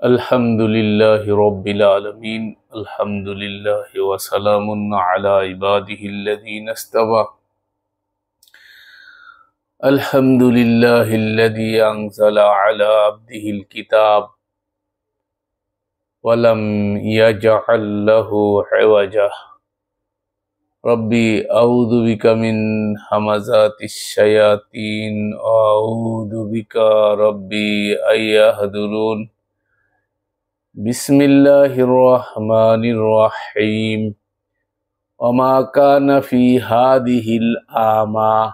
الحمد لله رب العالمين الحمد لله وسلام على عباده الذين اصطفى الحمد لله الذي أنزل على عبده الكتاب ولم يجعل له عوجا ربي أعوذ بك من همزات الشياطين وأعوذ بك ربي أن يحضرون بسم الله الرحمن الرحيم وما كان في هذه الأعمى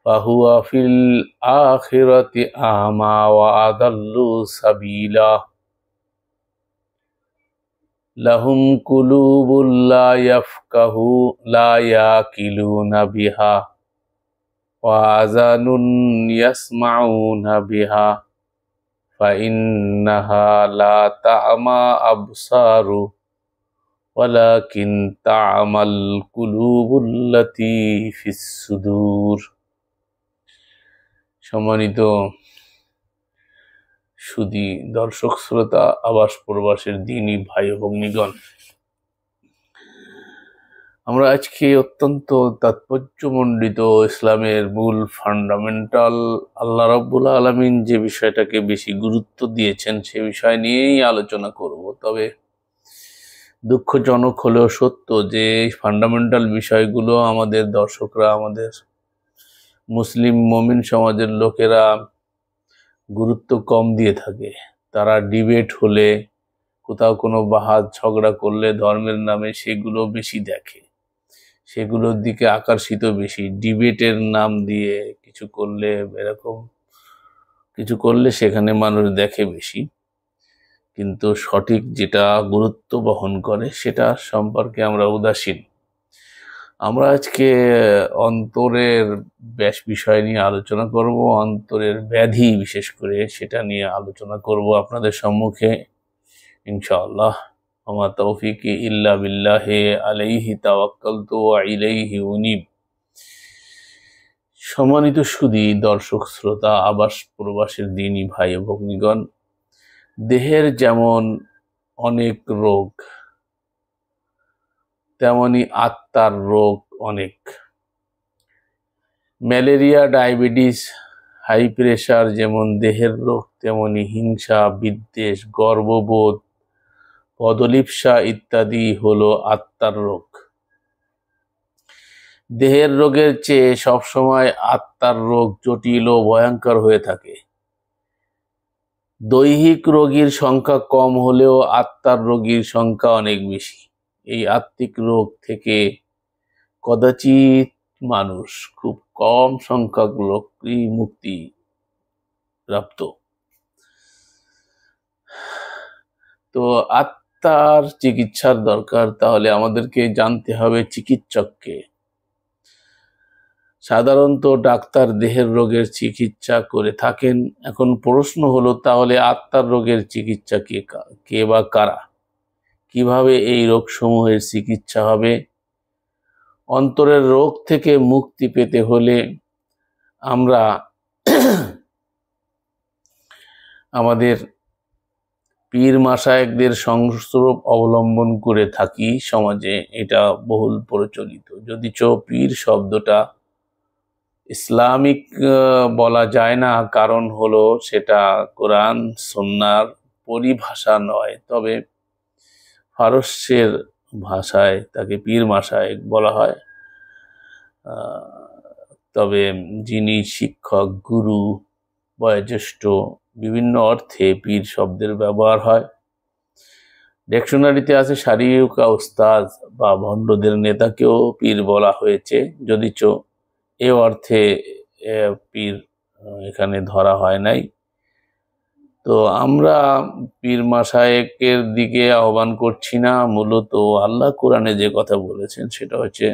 فهو في الآخرة أعمى وأضل سبيلا لهم قلوب لا يعقلون بها وآذان يسمعون بها فإنها لا تعمى أبصار ولكن تعمى القلوب التي في الصدور সম্মানিত সুধী দর্শক শ্রোতা আবাস প্রবাসের দ্বীনি ভাই ও ভগ্নীগণ, আমরা আজকে অত্যন্ত তাৎপর্যমণ্ডিত ইসলামের মূল ফান্ডামেন্টাল আল্লাহ রাব্বুল আলামিন যে বিষয়টাকে বেশি গুরুত্ব দিয়েছেন সে বিষয় নিয়েই আলোচনা করব। তবে দুঃখজনক হলেও সত্য যে ফান্ডামেন্টাল বিষয়গুলো আমাদের দর্শকরা, আমাদের মুসলিম মুমিন সমাজের লোকেরা গুরুত্ব কম দিয়ে থাকে। তারা ডিবেট হলে, কোথাও কোনো বাহাত ঝগড়া করলে ধর্মের নামে সেগুলো বেশি দেখে, সেগুলোর দিকে আকর্ষিত বেশি। ডিবেটের নাম দিয়ে কিছু করলে, এরকম কিছু করলে সেখানে মানুষ দেখে বেশি, কিন্তু সঠিক যেটা গুরুত্ব বহন করে সেটা সম্পর্কে আমরা উদাসীন। আমরা আজকে অন্তরের বিষয় নিয়ে আলোচনা করব, অন্তরের ব্যাধি বিশেষ করে সেটা নিয়ে আলোচনা করব আপনাদের সম্মুখে ইনশাআল্লাহ। ওমা তৌফিকি ইল্লা বিল্লাহি আলাইহি তাওয়াক্কালতু ওয়া ইলাইহি উনীব। সম্মানিত সুধী দর্শক শ্রোতা আবাস প্রবাসের দ্বীনি ভাই ও ভগ্নীগণ, দেহের যেমন অনেক রোগ, তেমনি আত্মার রোগ অনেক। ম্যালেরিয়া, ডায়াবেটিস, হাই প্রেশার যেমন দেহের রোগ, তেমনি হিংসা, বিদ্বেষ, গর্ববোধ, পদলিপ্সা ইত্যাদি হলো আত্মার রোগ। দেহের রোগের চেয়ে সবসময় আত্মার রোগ জটিল ও ভয়ঙ্কর হয়ে থাকে। দৈহিক রোগীর সংখ্যা কম হলেও আত্মার রোগীর সংখ্যা অনেক বেশি। এই আত্মিক রোগ থেকে কদাচিৎ মানুষ, খুব কম সংখ্যক লোকই মুক্তি প্রাপ্ত। তো আত্মার চিকিৎসার দরকার, তাহলে আমাদেরকে জানতে হবে চিকিৎসককে। সাধারণত ডাক্তার দেহের রোগের চিকিৎসা করে থাকেন। এখন প্রশ্ন হলো, তাহলে আত্মার রোগের চিকিৎসা কে বা কারা? কিভাবে এই রোগসমূহের চিকিৎসা হবে? অন্তরের রোগ থেকে মুক্তি পেতে হলে আমরা আমাদের পীর মাশায়েখদের সংস্রব অবলম্বন করে থাকি সমাজে, এটা বহুল প্রচলিত। যদিচ পীর শব্দটা ইসলামিক বলা যায় না, কারণ হলো সেটা কোরআন সুন্নাহর পরিভাষা নয়। তবে ফারসের ভাষায় তাকে পীর মাশায়েখ বলা হয়। তবে যিনি শিক্ষক, গুরু, বয়োজ্যেষ্ঠ, বিভিন্ন অর্থে পীর শব্দের ব্যবহার হয়। ডিকশনারিতে আছে শারীরিকা উস্তাদ বা ভণ্ডদের নেতাকেও পীর বলা হয়েছে, যদিচ এ অর্থে পীর এখানে ধরা হয় নাই। তো আমরা পীর মাশায়েখের দিকে আহ্বান করছি না। মূলত আল্লাহ কোরআনে যে কথা বলেছেন সেটা হচ্ছে,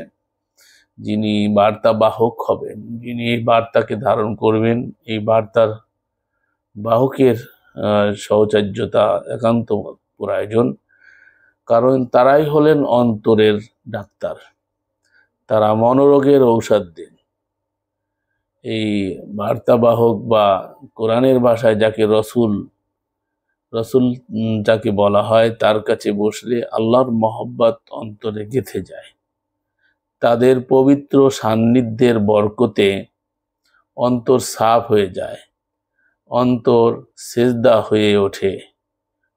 যিনি বার্তা বাহক হবেন, যিনি এই বার্তাকে ধারণ করবেন, এই বার্তার বাহকের সহচর্যতা একান্ত প্রয়োজন। কারণ তারাই হলেন অন্তরের ডাক্তার, তারা মনোরোগের ঔষধ দেন। এই বার্তাবাহক বা কোরআনের ভাষায় যাকে রসুল রসুল যাকে বলা হয় তার কাছে বসলে আল্লাহর মহব্বত অন্তরে গেঁথে যায়। তাদের পবিত্র সান্নিধ্যের বরকতে অন্তর সাফ হয়ে যায়, অন্তর সেজদা হয়ে ওঠে,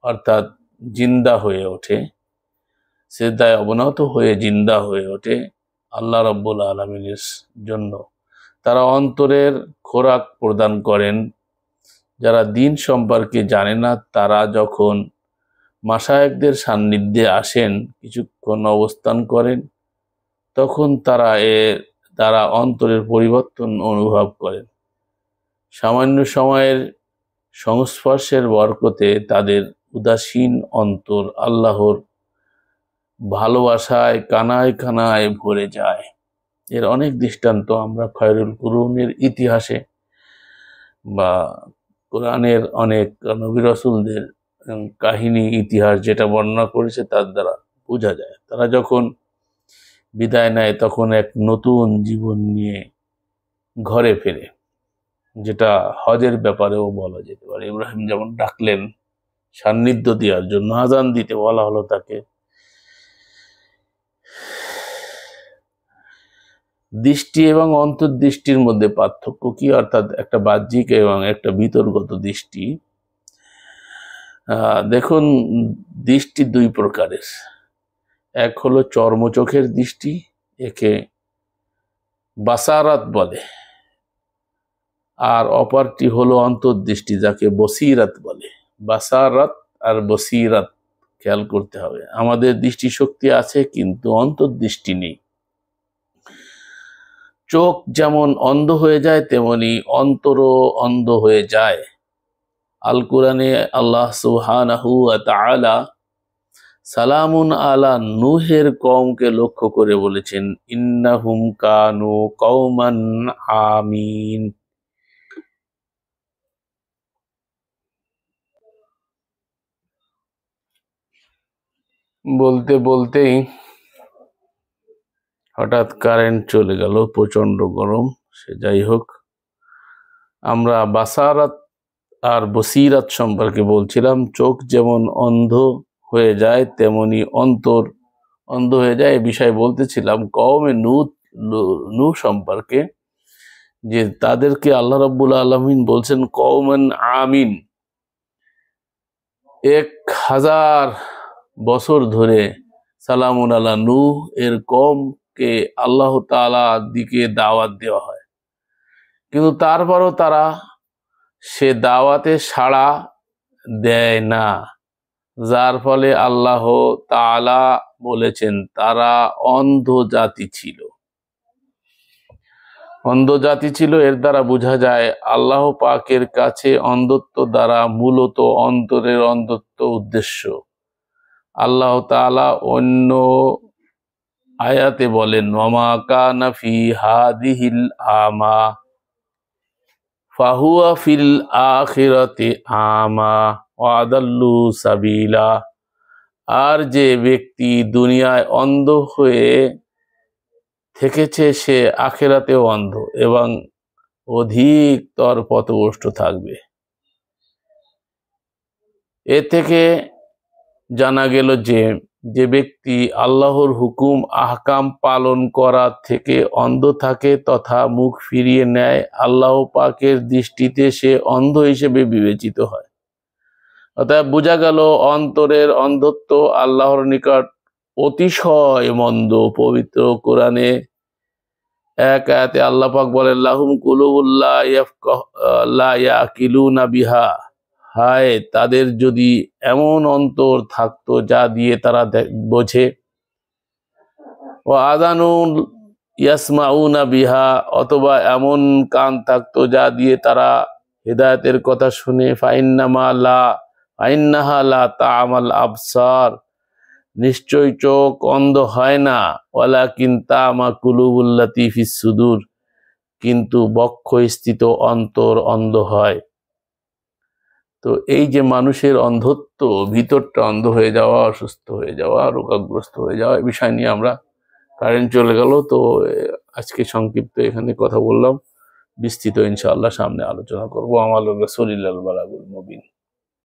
অর্থাৎ জিন্দা হয়ে ওঠে, সেজদায় অবনত হয়ে জিন্দা হয়ে ওঠে আল্লাহ রাব্বুল আলামিনের জন্য। তারা অন্তরের খোরাক প্রদান করেন। যারা দিন সম্পর্কে জানে না তারা যখন মাশায়েখদের সান্নিধ্যে আসেন, কিছুক্ষণ অবস্থান করেন, তখন তারা অন্তরের পরিবর্তন অনুভব করেন। সামান্য সময়ের সংস্পর্শের বরকতে তাদের উদাসীন অন্তর আল্লাহর ভালোবাসায় কানায় কানায় ভরে যায়। এর অনেক দৃষ্টান্ত আমরা খয়রুল কুরুনের ইতিহাসে বা কোরআনের অনেক নবী রাসূলদের কাহিনী ইতিহাস যেটা বর্ণনা করেছে তার দ্বারা বোঝা যায়। তারা যখন বিদায় নেয় তখন এক নতুন জীবন নিয়ে ঘরে ফেরে, যেটা হজের ব্যাপারেও বলা যেতে পারে। ইব্রাহিম যেমন ডাকলেন সান্নিধ্য দেওয়ার জন্য, আযান দিতে বলা হলো তাকে। দৃষ্টি এবং অন্তর্দৃষ্টির মধ্যে পার্থক্য কি? অর্থাৎ একটা বাহ্যিক এবং একটা ভিতরগত দৃষ্টি। দেখুন, দৃষ্টি দুই প্রকারের। এক হলো চর্মচোখের দৃষ্টি, একে বাসারাত বলে, আর অপরটি হলো অন্তর্দৃষ্টি, যাকে বসিরাত বলে। বাসারাত আর বসিরাত খেয়াল করতে হবে। আমাদের দৃষ্টিশক্তি আছে কিন্তু অন্তর্দৃষ্টি নেই। চোখ যেমন অন্ধ হয়ে যায় তেমনি অন্তরও অন্ধ হয়ে যায়। আল কোরআনে আল্লাহ সুবহানাহু ওয়া তাআলা সালামুন আলা নূহের কওমকে লক্ষ্য করে বলেছেন, ইন্নাহুম কানু কওমান আমিন। বলতে বলতেই হঠাৎ কারেন্ট চলে গেল, প্রচন্ড গরম। সে যাই হোক, আমরা বাসারাত আর বসিরাত সম্পর্কে বলছিলাম। চোখ যেমন অন্ধ হয়ে যায় তেমনি অন্তর অন্ধ হয়ে যায়, এ বিষয়ে বলতেছিলাম কওমে নূহ সম্পর্কে, যে তাদেরকে আল্লাহ রাব্বুল আলামিন বলছেন কওমান আমিন। 1000 বছর ধরে সালামুন আলা নূহ এর কওমকে আল্লাহ তাআলার দিকে দাওয়াত দেওয়া হয়, কিন্তু তারপরও তারা সে দাওয়াতে সাড়া দেয় না, যার ফলে আল্লাহ তাআলা বলেছেন তারা অন্ধ জাতি ছিল। অন্ধ জাতি ছিল, এর দ্বারা বোঝা যায় আল্লাহ পাকের কাছে অন্ধত্ব দ্বারা মূলত অন্তরের অন্ধত্ব উদ্দেশ্য। আল্লাহ তাআলা অন্য আয়াতে বলেন, ওয়ামা কানা ফি হাদিহিল আমা ফাহুয়া ফিল আখিরাতি আমা ওয়া আদাল্লু সাবিলা। আর যে ব্যক্তি দুনিয়ায় অন্ধ হয়ে থেকেছে সে আখিরাতেও অন্ধ এবং অধিকতর পথভ্রষ্ট থাকবে। এ থেকে জানা গেল যে ব্যক্তি আল্লাহর হুকুম আহকাম পালন করা থেকে অন্ধ থাকে তথা মুখ ফিরিয়ে নেয়, আল্লাহ পাকের দৃষ্টিতে সে অন্ধ হিসেবে বিবেচিত হয়। অতএব বোঝা গেল অন্তরের অন্ধত্ব আল্লাহর নিকট অতিশয় মন্দ। পবিত্র কোরআনে এক আয়াতে আল্লাহ পাক বলেন, লাহুম কুলুবুল লা ইয়াকিলুনা বিহা। হায় তাদের যদি এমন অন্তর থাকতো যা দিয়ে তারা বোঝে। ও আযানুন ইয়াসমাউনা বিহা, অথবা এমন কান থাকতো যা দিয়ে তারা হিদায়াতের কথা শুনে। ফাইন্নাহা লা তা'মাল আবসার, নিশ্চয় চোখ অন্ধ হয় না। ওয়ালাকিন তা'মা কুলুবুল্লাতী ফিস সুদূর, কিন্তু বক্ষস্থিত অন্তর অন্ধ হয়। তো এই যে মানুষের অন্ধত্ব, ভিতরটা অন্ধ হয়ে যাওয়া, অসুস্থ হয়ে যাওয়া, রোগাগ্রস্ত হয়ে যাওয়া, এই বিষয় নিয়ে আমরা, কারেন্ট চলে গেল তো আজকে সংক্ষিপ্ত এখানে কথা বললাম। বিস্তৃত ইনশাআল্লাহ সামনে আলোচনা করবো। আমাল রাসূলিল্লাহিল বালাগুল মুবিন।